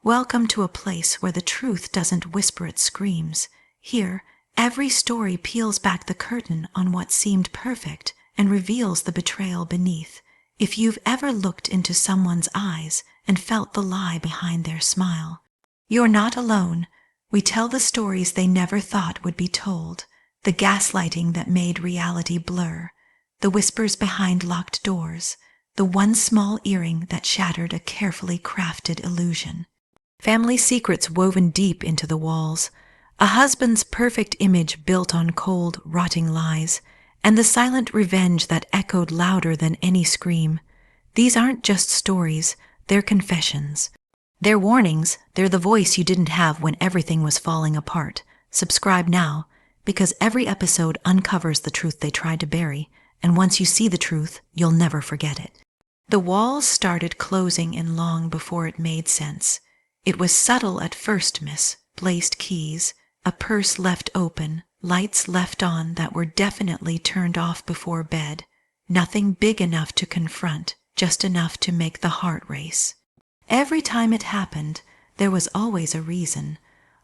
Welcome to a place where the truth doesn't whisper, it screams. Here, every story peels back the curtain on what seemed perfect and reveals the betrayal beneath. If you've ever looked into someone's eyes and felt the lie behind their smile, you're not alone. We tell the stories they never thought would be told, the gaslighting that made reality blur, the whispers behind locked doors, the one small earring that shattered a carefully crafted illusion. Family secrets woven deep into the walls, a husband's perfect image built on cold, rotting lies, and the silent revenge that echoed louder than any scream. These aren't just stories, they're confessions. They're warnings, they're the voice you didn't have when everything was falling apart. Subscribe now, because every episode uncovers the truth they tried to bury, and once you see the truth, you'll never forget it. The walls started closing in long before it made sense. It was subtle at first, misplaced keys, a purse left open, lights left on that were definitely turned off before bed. Nothing big enough to confront, just enough to make the heart race. Every time it happened, there was always a reason,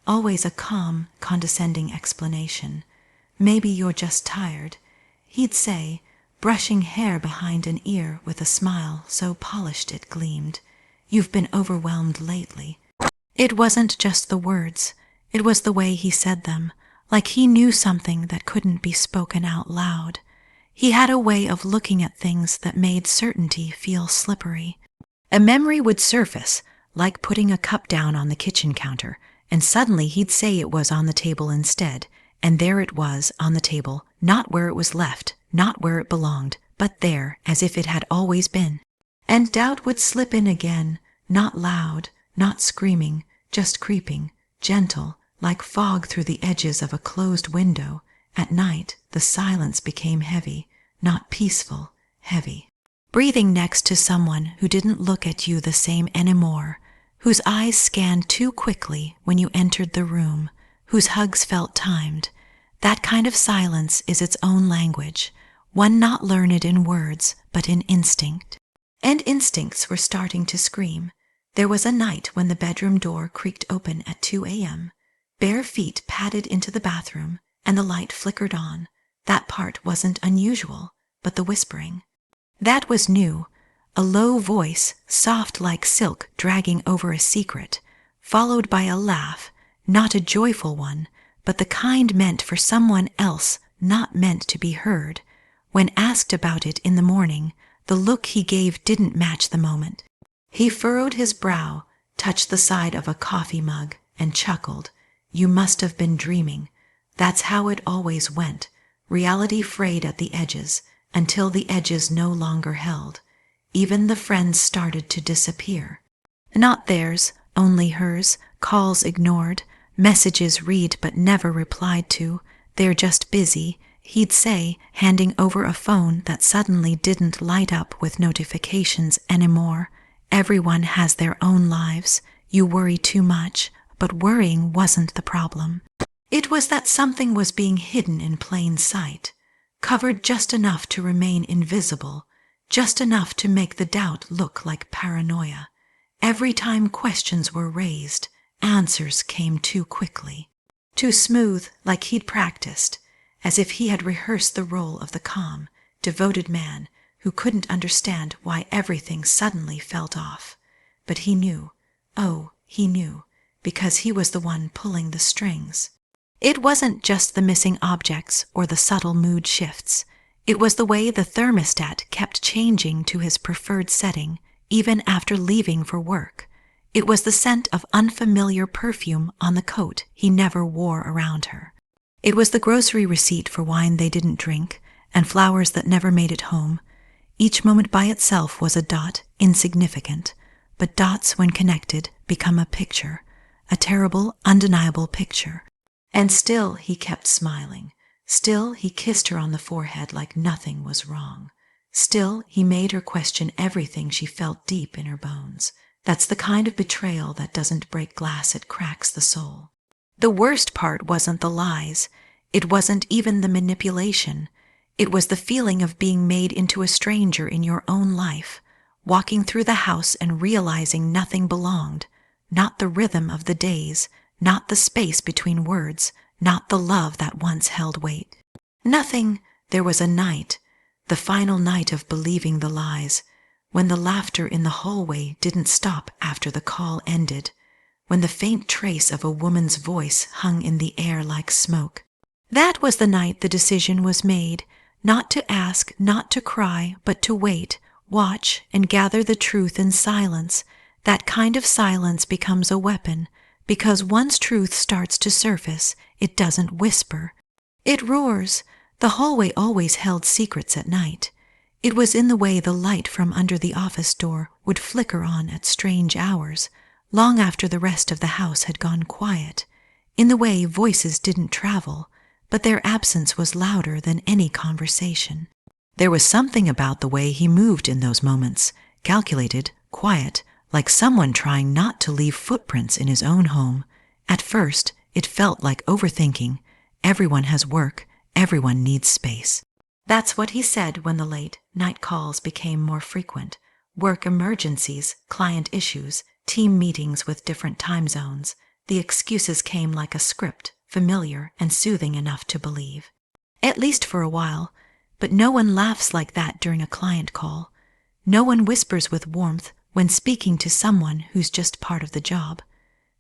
always a calm, condescending explanation. Maybe you're just tired, he'd say, brushing hair behind an ear with a smile so polished it gleamed. You've been overwhelmed lately. It wasn't just the words, it was the way he said them, like he knew something that couldn't be spoken out loud. He had a way of looking at things that made certainty feel slippery. A memory would surface, like putting a cup down on the kitchen counter, and suddenly he'd say it was on the table instead, and there it was on the table, not where it was left, not where it belonged, but there, as if it had always been. And doubt would slip in again, not loud, not screaming, just creeping, gentle, like fog through the edges of a closed window. At night, the silence became heavy, not peaceful, heavy. Breathing next to someone who didn't look at you the same anymore, whose eyes scanned too quickly when you entered the room, whose hugs felt timed. That kind of silence is its own language, one not learned in words, but in instinct. And instincts were starting to scream. There was a night when the bedroom door creaked open at 2 a.m. Bare feet padded into the bathroom, and the light flickered on. That part wasn't unusual, but the whispering. That was new, a low voice, soft like silk dragging over a secret, followed by a laugh, not a joyful one, but the kind meant for someone else, not meant to be heard. When asked about it in the morning, the look he gave didn't match the moment. He furrowed his brow, touched the side of a coffee mug, and chuckled. You must have been dreaming. That's how it always went. Reality frayed at the edges, until the edges no longer held. Even the friends started to disappear. Not theirs, only hers, calls ignored, messages read but never replied to. They're just busy, he'd say, handing over a phone that suddenly didn't light up with notifications anymore. Everyone has their own lives. You worry too much, but worrying wasn't the problem. It was that something was being hidden in plain sight, covered just enough to remain invisible, just enough to make the doubt look like paranoia. Every time questions were raised, answers came too quickly, too smooth, like he'd practiced, as if he had rehearsed the role of the calm, devoted man who couldn't understand why everything suddenly felt off. But he knew, oh, he knew, because he was the one pulling the strings. It wasn't just the missing objects or the subtle mood shifts. It was the way the thermostat kept changing to his preferred setting, even after leaving for work. It was the scent of unfamiliar perfume on the coat he never wore around her. It was the grocery receipt for wine they didn't drink, and flowers that never made it home. Each moment by itself was a dot, insignificant, but dots when connected become a picture, a terrible, undeniable picture. And still he kept smiling. Still he kissed her on the forehead like nothing was wrong. Still he made her question everything she felt deep in her bones. That's the kind of betrayal that doesn't break glass, it cracks the soul. The worst part wasn't the lies. It wasn't even the manipulation. It was the feeling of being made into a stranger in your own life, walking through the house and realizing nothing belonged. not the rhythm of the days, not the space between words, not the love that once held weight. Nothing. There was a night, the final night of believing the lies, when the laughter in the hallway didn't stop after the call ended, when the faint trace of a woman's voice hung in the air like smoke. That was the night the decision was made, not to ask, not to cry, but to wait, watch, and gather the truth in silence. That kind of silence becomes a weapon, because once truth starts to surface, it doesn't whisper. It roars. The hallway always held secrets at night. It was in the way the light from under the office door would flicker on at strange hours, long after the rest of the house had gone quiet, in the way voices didn't travel, but their absence was louder than any conversation. There was something about the way he moved in those moments, calculated, quiet, like someone trying not to leave footprints in his own home. At first, it felt like overthinking. Everyone has work, everyone needs space. That's what he said when the late night calls became more frequent. Work emergencies, client issues, team meetings with different time zones. The excuses came like a script, familiar and soothing enough to believe. At least for a while. But no one laughs like that during a client call. No one whispers with warmth when speaking to someone who's just part of the job.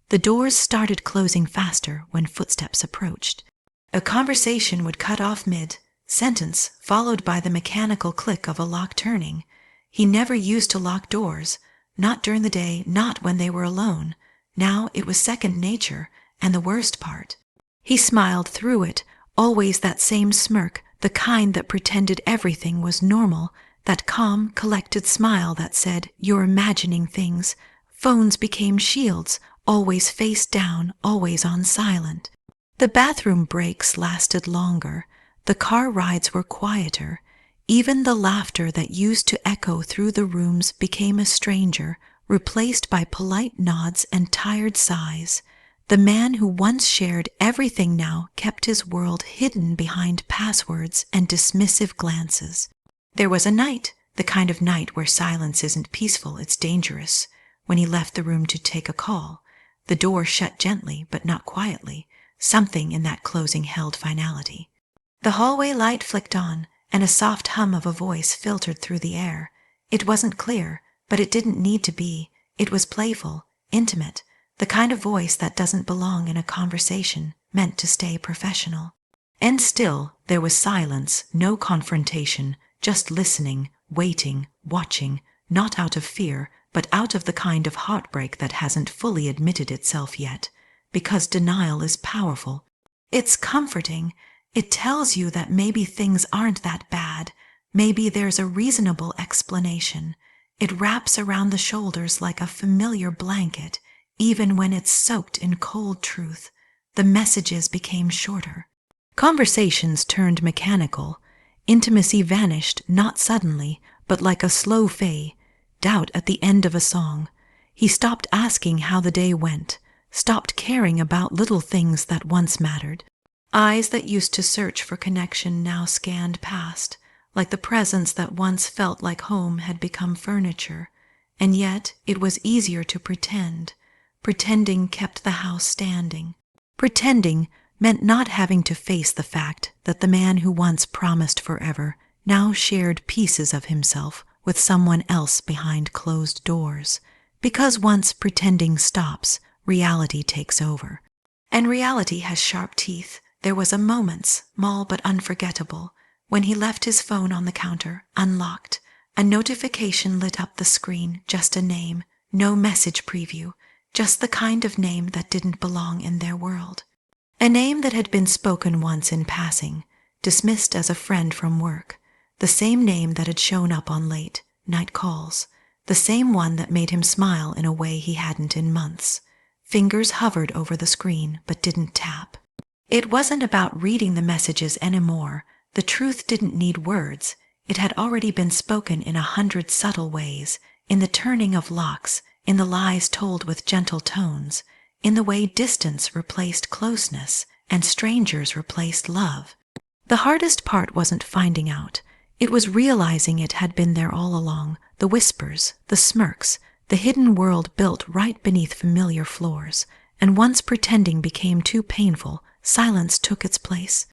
The doors started closing faster when footsteps approached. A conversation would cut off mid-sentence, followed by the mechanical click of a lock turning. He never used to lock doors, not during the day, not when they were alone. Now it was second nature, and the worst part. He smiled through it, always that same smirk, the kind that pretended everything was normal, that calm, collected smile that said, "You're imagining things." Phones became shields, always face down, always on silent. The bathroom breaks lasted longer. The car rides were quieter. Even the laughter that used to echo through the rooms became a stranger, replaced by polite nods and tired sighs. The man who once shared everything now kept his world hidden behind passwords and dismissive glances. There was a night, the kind of night where silence isn't peaceful, it's dangerous, when he left the room to take a call. The door shut gently, but not quietly. Something in that closing held finality. The hallway light flicked on, and a soft hum of a voice filtered through the air. It wasn't clear, but it didn't need to be. It was playful, intimate, the kind of voice that doesn't belong in a conversation, meant to stay professional. And still, there was silence, no confrontation, just listening, waiting, watching, not out of fear, but out of the kind of heartbreak that hasn't fully admitted itself yet, because denial is powerful. It's comforting. It tells you that maybe things aren't that bad. Maybe there's a reasonable explanation. It wraps around the shoulders like a familiar blanket, even when it's soaked in cold truth. The messages became shorter. Conversations turned mechanical. Intimacy vanished, not suddenly, but like a slow fade-out at the end of a song. He stopped asking how the day went, stopped caring about little things that once mattered. Eyes that used to search for connection now scanned past, like the presence that once felt like home had become furniture. And yet it was easier to pretend. Pretending kept the house standing. Pretending meant not having to face the fact that the man who once promised forever now shared pieces of himself with someone else behind closed doors. Because once pretending stops, reality takes over. And reality has sharp teeth. There was a moment, small but unforgettable, when he left his phone on the counter, unlocked. A notification lit up the screen, just a name, no message preview, just the kind of name that didn't belong in their world. A name that had been spoken once in passing, dismissed as a friend from work. The same name that had shown up on late night calls. The same one that made him smile in a way he hadn't in months. Fingers hovered over the screen but didn't tap. It wasn't about reading the messages anymore. The truth didn't need words. It had already been spoken in 100 subtle ways, in the turning of locks, in the lies told with gentle tones, in the way distance replaced closeness and strangers replaced love. The hardest part wasn't finding out. It was realizing it had been there all along, the whispers, the smirks, the hidden world built right beneath familiar floors, and once pretending became too painful, silence took its place.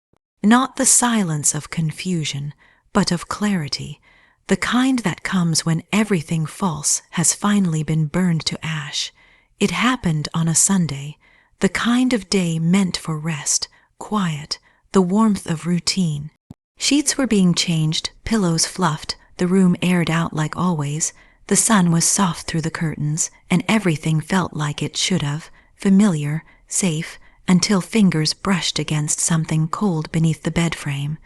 Not the silence of confusion, but of clarity, the kind that comes when everything false has finally been burned to ash. It happened on a Sunday, the kind of day meant for rest, quiet, the warmth of routine. Sheets were being changed, pillows fluffed, the room aired out like always. The sun was soft through the curtains, and everything felt like it should have, familiar, safe, until fingers brushed against something cold beneath the bed frame.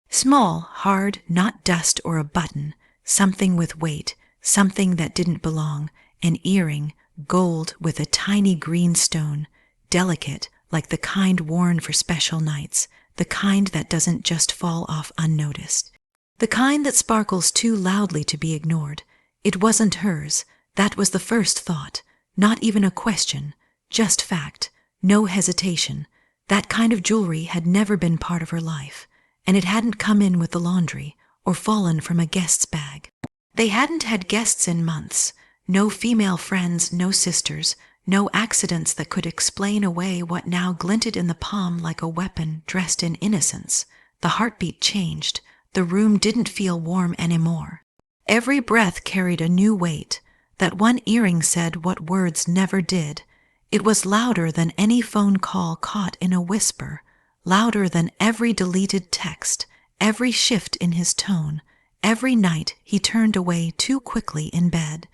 Small, hard, not dust or a button, something with weight, something that didn't belong, an earring, gold with a tiny green stone, delicate, like the kind worn for special nights, the kind that doesn't just fall off unnoticed. The kind that sparkles too loudly to be ignored. It wasn't hers, that was the first thought, not even a question, just fact, no hesitation. That kind of jewelry had never been part of her life, and it hadn't come in with the laundry or fallen from a guest's bag. They hadn't had guests in months, no female friends, no sisters, no accidents that could explain away what now glinted in the palm like a weapon dressed in innocence. The heartbeat changed. The room didn't feel warm anymore. Every breath carried a new weight. That one earring said what words never did. It was louder than any phone call caught in a whisper, louder than every deleted text, every shift in his tone, every night he turned away too quickly in bed.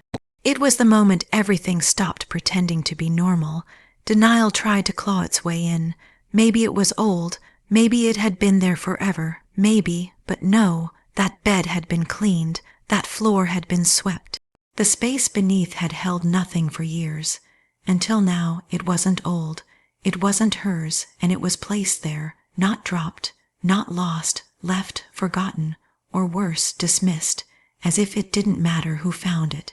It was the moment everything stopped pretending to be normal. Denial tried to claw its way in. Maybe it was old, maybe it had been there forever, maybe, but no, that bed had been cleaned, that floor had been swept. The space beneath had held nothing for years. Until now, it wasn't old, it wasn't hers, and it was placed there, not dropped, not lost, left, forgotten, or worse, dismissed, as if it didn't matter who found it.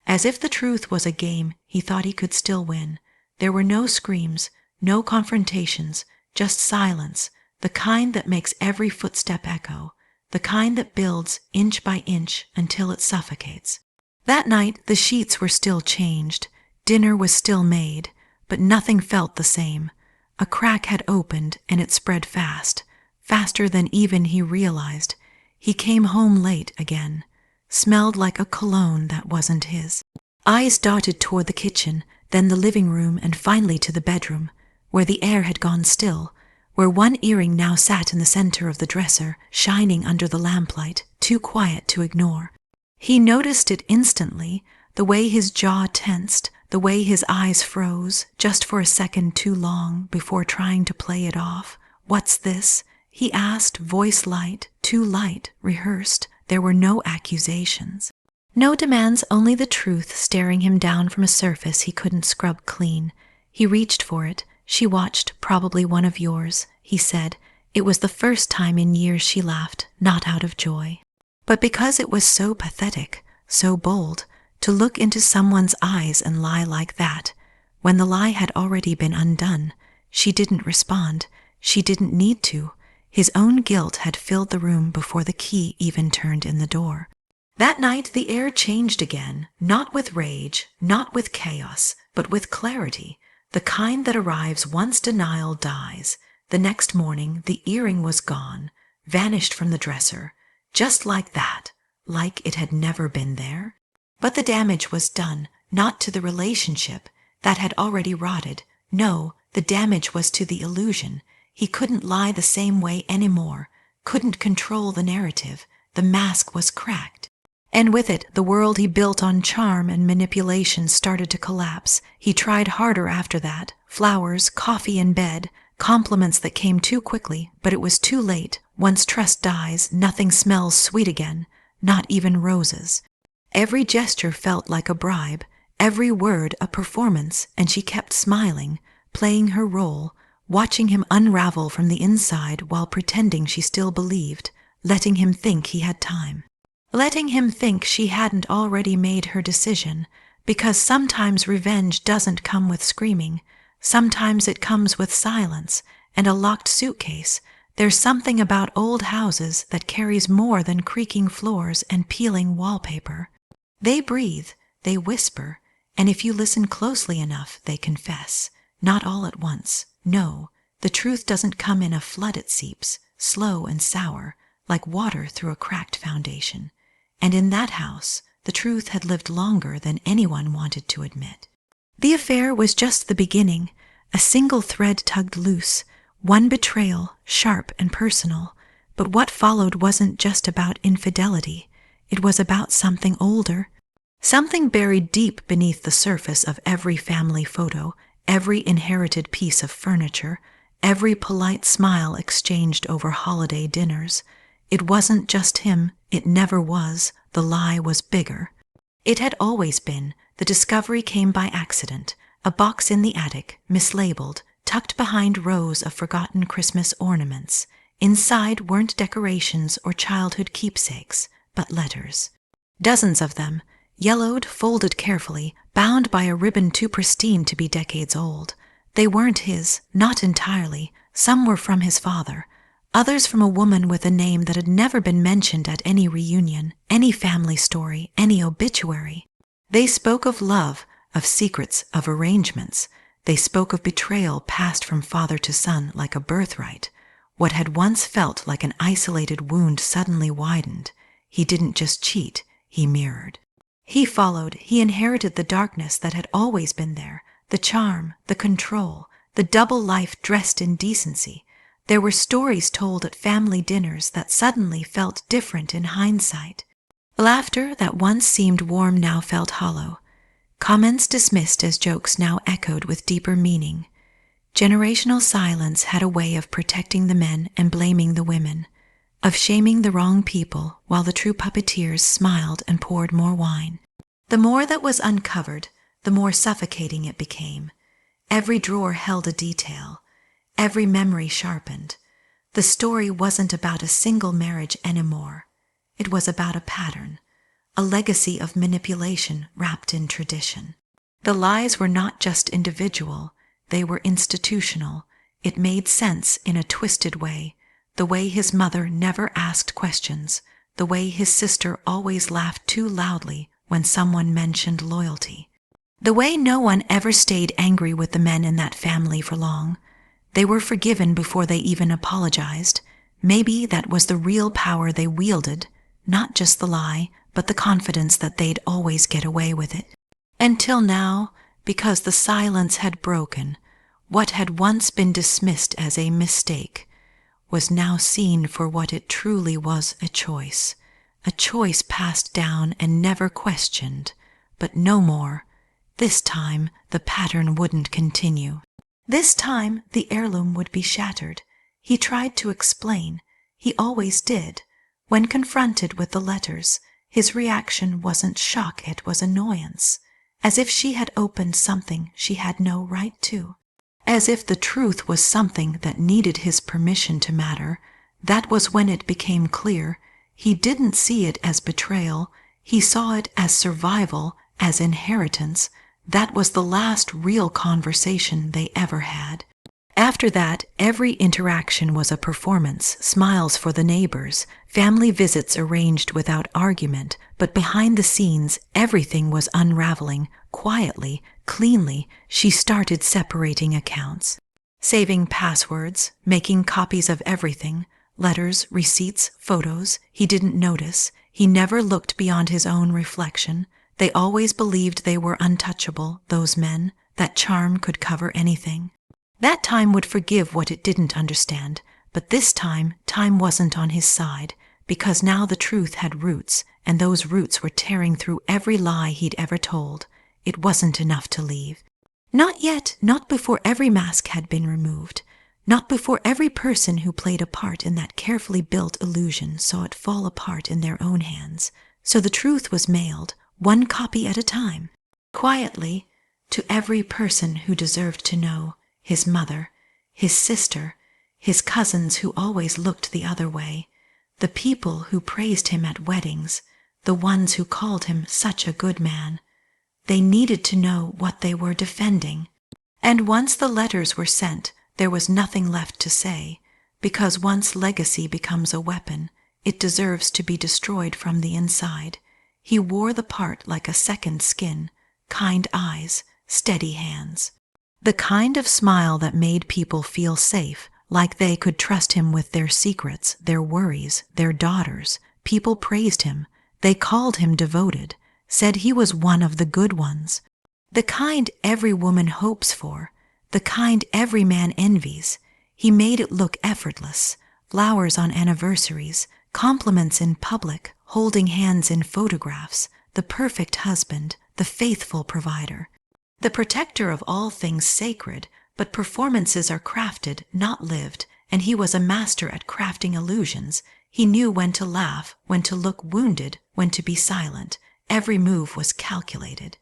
As if the truth was a game he thought he could still win. There were no screams, no confrontations, just silence, the kind that makes every footstep echo, the kind that builds inch by inch until it suffocates. That night, the sheets were still changed. Dinner was still made, but nothing felt the same. A crack had opened, and it spread fast, faster than even he realized. He came home late again, smelled like a cologne that wasn't his. Eyes darted toward the kitchen, then the living room, and finally to the bedroom, where the air had gone still, where one earring now sat in the center of the dresser, shining under the lamplight, too quiet to ignore. He noticed it instantly, the way his jaw tensed, the way his eyes froze, just for a second too long before trying to play it off. "What's this?" he asked, voice light, too light, rehearsed. There were no accusations. No demands, only the truth staring him down from a surface he couldn't scrub clean. He reached for it. "She watched, probably one of yours," he said. It was the first time in years she laughed, not out of joy, but because it was so pathetic, so bold, to look into someone's eyes and lie like that. When the lie had already been undone, she didn't respond. She didn't need to. His own guilt had filled the room before the key even turned in the door. That night the air changed again, not with rage, not with chaos, but with clarity, the kind that arrives once denial dies. The next morning the earring was gone, vanished from the dresser, just like that, like it had never been there. But the damage was done, not to the relationship, that had already rotted. No, the damage was to the illusion. He couldn't lie the same way anymore, couldn't control the narrative. The mask was cracked. And with it, the world he built on charm and manipulation started to collapse. He tried harder after that. Flowers, coffee in bed, compliments that came too quickly, but it was too late. Once trust dies, nothing smells sweet again, not even roses. Every gesture felt like a bribe, every word a performance, and she kept smiling, playing her role, watching him unravel from the inside while pretending she still believed, letting him think he had time. Letting him think she hadn't already made her decision, because sometimes revenge doesn't come with screaming. Sometimes it comes with silence and a locked suitcase. There's something about old houses that carries more than creaking floors and peeling wallpaper. They breathe, they whisper, And if you listen closely enough, they confess. Not all at once. No, the truth doesn't come in a flood, it seeps, slow and sour, like water through a cracked foundation. And in that house, the truth had lived longer than anyone wanted to admit. The affair was just the beginning. A single thread tugged loose, one betrayal, sharp and personal. But what followed wasn't just about infidelity. It was about something older. Something buried deep beneath the surface of every family photo, every inherited piece of furniture, every polite smile exchanged over holiday dinners. It wasn't just him. It never was. The lie was bigger. It had always been. The discovery came by accident. A box in the attic, mislabeled, tucked behind rows of forgotten Christmas ornaments. Inside weren't decorations or childhood keepsakes, but letters. Dozens of them, yellowed, folded carefully, bound by a ribbon too pristine to be decades old. They weren't his, not entirely. Some were from his father. Others from a woman with a name that had never been mentioned at any reunion, any family story, any obituary. They spoke of love, of secrets, of arrangements. They spoke of betrayal passed from father to son like a birthright. What had once felt like an isolated wound suddenly widened. He didn't just cheat, he mirrored. He followed, he inherited the darkness that had always been there, the charm, the control, the double life dressed in decency. There were stories told at family dinners that suddenly felt different in hindsight. Laughter that once seemed warm now felt hollow. Comments dismissed as jokes now echoed with deeper meaning. Generational silence had a way of protecting the men and blaming the women, of shaming the wrong people while the true puppeteers smiled and poured more wine. The more that was uncovered, the more suffocating it became. Every drawer held a detail. Every memory sharpened. The story wasn't about a single marriage anymore. It was about a pattern, a legacy of manipulation wrapped in tradition. The lies were not just individual, they were institutional. It made sense in a twisted way, the way his mother never asked questions, the way his sister always laughed too loudly when someone mentioned loyalty, the way no one ever stayed angry with the men in that family for long. They were forgiven before they even apologized. Maybe that was the real power they wielded, not just the lie, but the confidence that they'd always get away with it. Until now, because the silence had broken, what had once been dismissed as a mistake was now seen for what it truly was, a choice passed down and never questioned, but no more. This time, the pattern wouldn't continue. This time, the heirloom would be shattered. He tried to explain. He always did. When confronted with the letters, his reaction wasn't shock, it was annoyance. As if she had opened something she had no right to. As if the truth was something that needed his permission to matter. That was when it became clear. He didn't see it as betrayal. He saw it as survival, as inheritance. That was the last real conversation they ever had. After that, every interaction was a performance, smiles for the neighbors, family visits arranged without argument, but behind the scenes, everything was unraveling. Quietly, cleanly, she started separating accounts. Saving passwords, making copies of everything, letters, receipts, photos. He didn't notice. He never looked beyond his own reflection. They always believed they were untouchable, those men, that charm could cover anything. That time would forgive what it didn't understand, but this time wasn't on his side, because now the truth had roots, and those roots were tearing through every lie he'd ever told. It wasn't enough to leave. Not yet, not before every mask had been removed, not before every person who played a part in that carefully built illusion saw it fall apart in their own hands. So the truth was mailed, one copy at a time, quietly, to every person who deserved to know. His mother, his sister, his cousins who always looked the other way, the people who praised him at weddings, the ones who called him such a good man. They needed to know what they were defending. And once the letters were sent, there was nothing left to say, because once legacy becomes a weapon, it deserves to be destroyed from the inside. He wore the part like a second skin, kind eyes, steady hands. The kind of smile that made people feel safe, like they could trust him with their secrets, their worries, their daughters. People praised him. They called him devoted, said he was one of the good ones. The kind every woman hopes for, the kind every man envies. He made it look effortless. Flowers on anniversaries, compliments in public, holding hands in photographs, the perfect husband, the faithful provider, the protector of all things sacred. But performances are crafted, not lived, and he was a master at crafting illusions. He knew when to laugh, when to look wounded, when to be silent. Every move was calculated.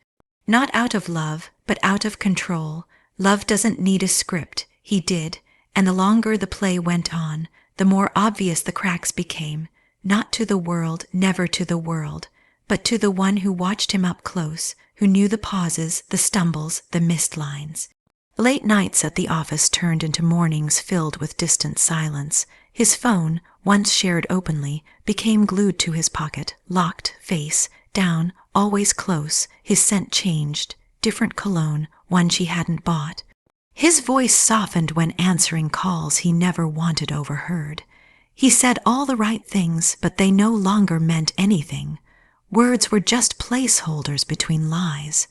Not out of love, but out of control. Love doesn't need a script. He did, and the longer the play went on, the more obvious the cracks became, not to the world, never to the world, but to the one who watched him up close, who knew the pauses, the stumbles, the missed lines. Late nights at the office turned into mornings filled with distant silence. His phone, once shared openly, became glued to his pocket, locked, face down, always close. His scent changed, different cologne, one she hadn't bought. His voice softened when answering calls he never wanted overheard. He said all the right things, but they no longer meant anything. Words were just placeholders between lies.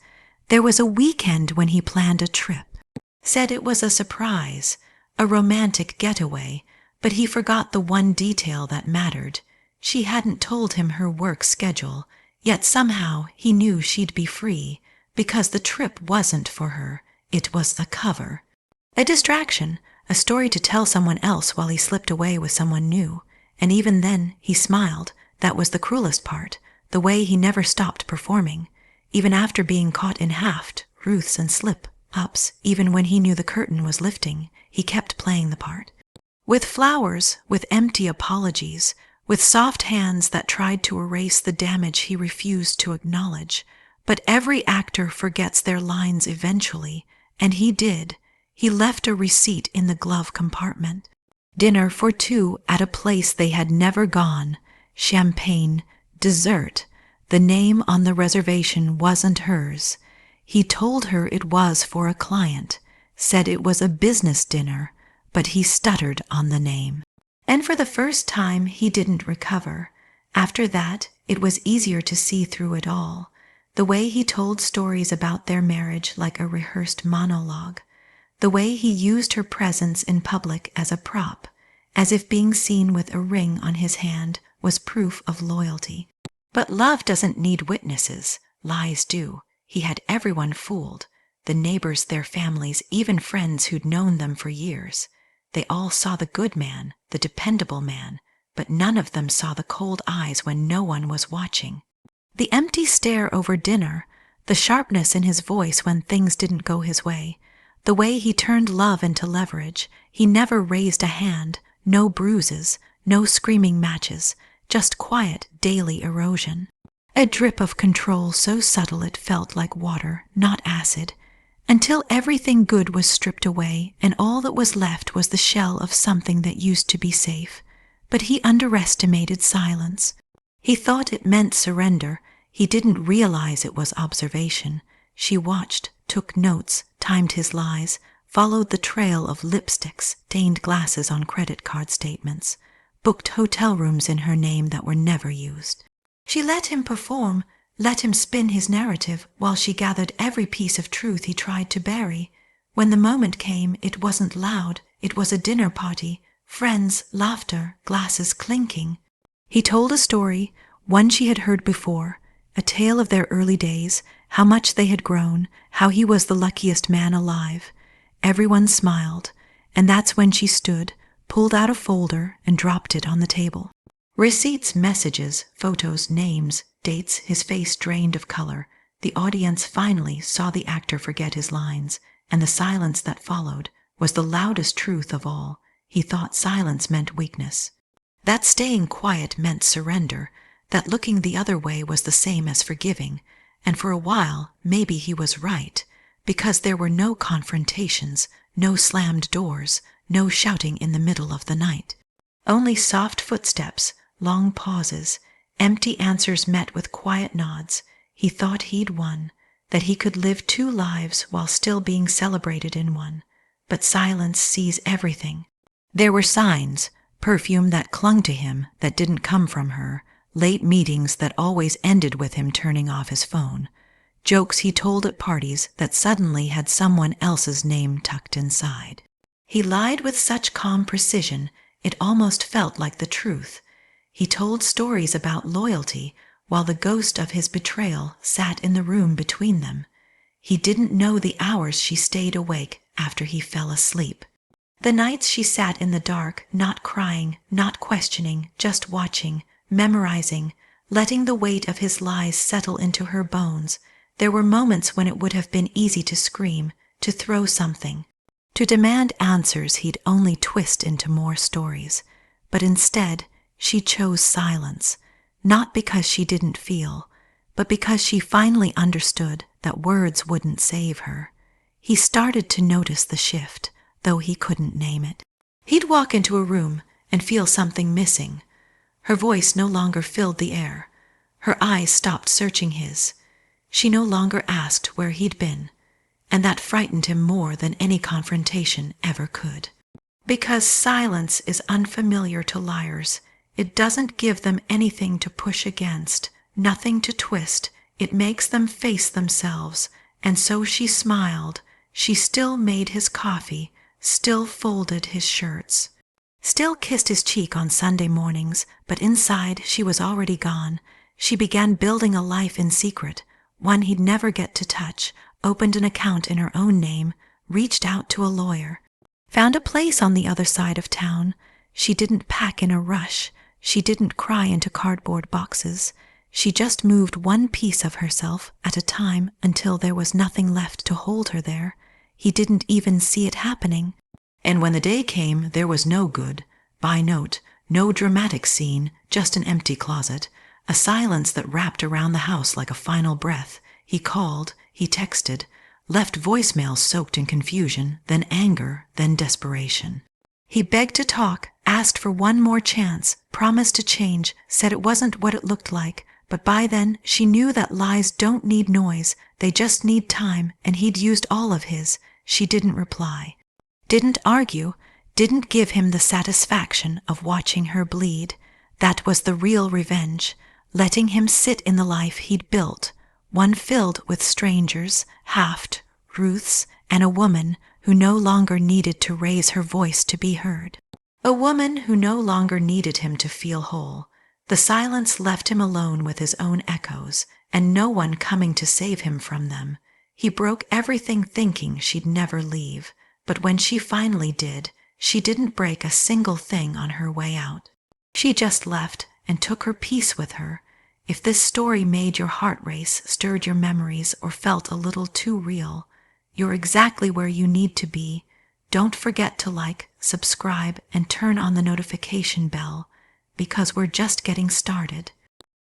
There was a weekend when he planned a trip. Said it was a surprise, a romantic getaway, but he forgot the one detail that mattered. She hadn't told him her work schedule, yet somehow he knew she'd be free, because the trip wasn't for her, it was the cover. A distraction, a story to tell someone else while he slipped away with someone new. And even then, he smiled. That was the cruelest part, the way he never stopped performing. Even after being caught in haft, Ruths and slip-ups, even when he knew the curtain was lifting, he kept playing the part. With flowers, with empty apologies, with soft hands that tried to erase the damage he refused to acknowledge. But every actor forgets their lines eventually, and he did. He left a receipt in the glove compartment. Dinner for two at a place they had never gone. Champagne, dessert. The name on the reservation wasn't hers. He told her it was for a client, said it was a business dinner, but he stuttered on the name. And for the first time he didn't recover. After that, it was easier to see through it all. The way he told stories about their marriage like a rehearsed monologue. The way he used her presence in public as a prop, as if being seen with a ring on his hand was proof of loyalty. But love doesn't need witnesses. Lies do. He had everyone fooled. The neighbors, their families, even friends who'd known them for years. They all saw the good man, the dependable man, but none of them saw the cold eyes when no one was watching. The empty stare over dinner, the sharpness in his voice when things didn't go his way, the way he turned love into leverage. He never raised a hand, no bruises, no screaming matches, just quiet daily erosion. A drip of control so subtle it felt like water, not acid, until everything good was stripped away and all that was left was the shell of something that used to be safe. But he underestimated silence. He thought it meant surrender. He didn't realize it was observation. She watched, took notes, timed his lies, followed the trail of lipsticks, stained glasses on credit card statements, booked hotel rooms in her name that were never used. She let him perform, let him spin his narrative while she gathered every piece of truth he tried to bury. When the moment came, it wasn't loud, it was a dinner party, friends, laughter, glasses clinking. He told a story, one she had heard before, a tale of their early days, how much they had grown, how he was the luckiest man alive. Everyone smiled, and that's when she stood, pulled out a folder, and dropped it on the table. Receipts, messages, photos, names, dates, his face drained of color. The audience finally saw the actor forget his lines, and the silence that followed was the loudest truth of all. He thought silence meant weakness. That staying quiet meant surrender, that looking the other way was the same as forgiving, and for a while maybe he was right, because there were no confrontations, no slammed doors, no shouting in the middle of the night. Only soft footsteps, long pauses, empty answers met with quiet nods. He thought he'd won. that he could live two lives while still being celebrated in one. But silence sees everything. There were signs, perfume that clung to him that didn't come from her, late meetings that always ended with him turning off his phone, jokes he told at parties that suddenly had someone else's name tucked inside. He lied with such calm precision, it almost felt like the truth. He told stories about loyalty while the ghost of his betrayal sat in the room between them. He didn't know the hours she stayed awake after he fell asleep. The nights she sat in the dark, not crying, not questioning, just watching, memorizing, letting the weight of his lies settle into her bones. There were moments when it would have been easy to scream, to throw something, to demand answers he'd only twist into more stories. But instead, she chose silence, not because she didn't feel, but because she finally understood that words wouldn't save her. He started to notice the shift, though he couldn't name it. He'd walk into a room and feel something missing. Her voice no longer filled the air. Her eyes stopped searching his. She no longer asked where he'd been, and that frightened him more than any confrontation ever could. Because silence is unfamiliar to liars. It doesn't give them anything to push against, nothing to twist. It makes them face themselves. And so she smiled. She still made his coffee, still folded his shirts, still kissed his cheek on Sunday mornings, but inside she was already gone. She began building a life in secret, one he'd never get to touch, opened an account in her own name, reached out to a lawyer, found a place on the other side of town. She didn't pack in a rush. She didn't cry into cardboard boxes. She just moved one piece of herself at a time until there was nothing left to hold her there. He didn't even see it happening. And when the day came, there was no goodbye note, no dramatic scene, just an empty closet, a silence that wrapped around the house like a final breath. He called, he texted, left voicemails soaked in confusion, then anger, then desperation. He begged to talk, asked for one more chance, promised to change, said it wasn't what it looked like. But by then, she knew that lies don't need noise, they just need time, and he'd used all of his. She didn't reply, didn't argue, didn't give him the satisfaction of watching her bleed. That was the real revenge, letting him sit in the life he'd built, one filled with strangers, Haft, Ruths, and a woman who no longer needed to raise her voice to be heard. A woman who no longer needed him to feel whole. The silence left him alone with his own echoes, and no one coming to save him from them. He broke everything thinking she'd never leave, but when she finally did, she didn't break a single thing on her way out. She just left and took her peace with her. If this story made your heart race, stirred your memories, or felt a little too real, you're exactly where you need to be. Don't forget to like, subscribe, and turn on the notification bell, because we're just getting started.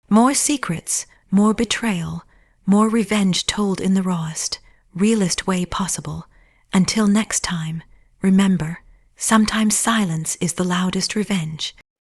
More secrets, more betrayal, more revenge told in the rawest, realest way possible. Until next time, remember, sometimes silence is the loudest revenge.